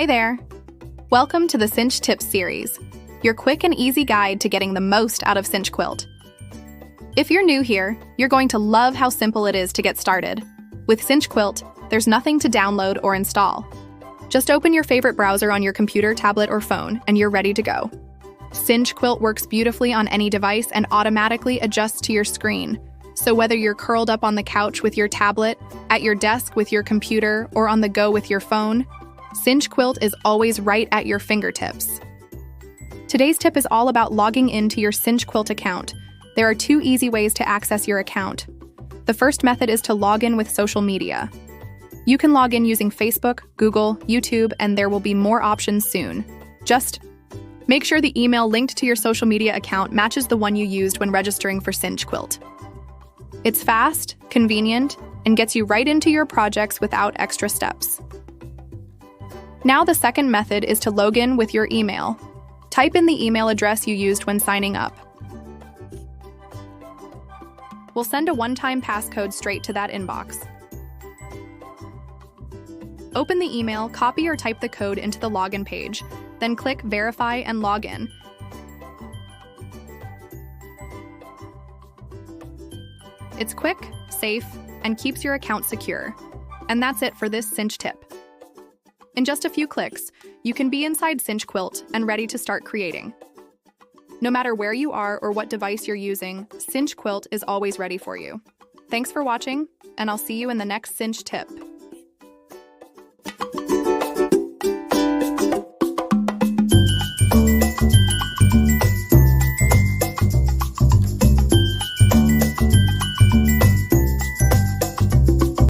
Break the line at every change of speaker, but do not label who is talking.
Hi there! Welcome to the Cinch Tips series, your quick and easy guide to getting the most out of CINCHQuilt. If you're new here, you're going to love how simple it is to get started. With CINCHQuilt, there's nothing to download or install. Just open your favorite browser on your computer, tablet, or phone, and you're ready to go. CINCHQuilt works beautifully on any device and automatically adjusts to your screen. So whether you're curled up on the couch with your tablet, at your desk with your computer, or on the go with your phone, CINCHQuilt is always right at your fingertips. Today's tip is all about logging into your CINCHQuilt account. There are two easy ways to access your account. The first method is to log in with social media. You can log in using Facebook, Google, YouTube, and there will be more options soon. Just make sure the email linked to your social media account matches the one you used when registering for CINCHQuilt. It's fast, convenient, and gets you right into your projects without extra steps. Now the second method is to log in with your email. Type in the email address you used when signing up. We'll send a one-time passcode straight to that inbox. Open the email, copy or type the code into the login page, then click Verify and Log In. It's quick, safe, and keeps your account secure. And that's it for this Cinch tip. In just a few clicks, you can be inside CINCHQuilt and ready to start creating. No matter where you are or what device you're using, CINCHQuilt is always ready for you. Thanks for watching, and I'll see you in the next Cinch tip.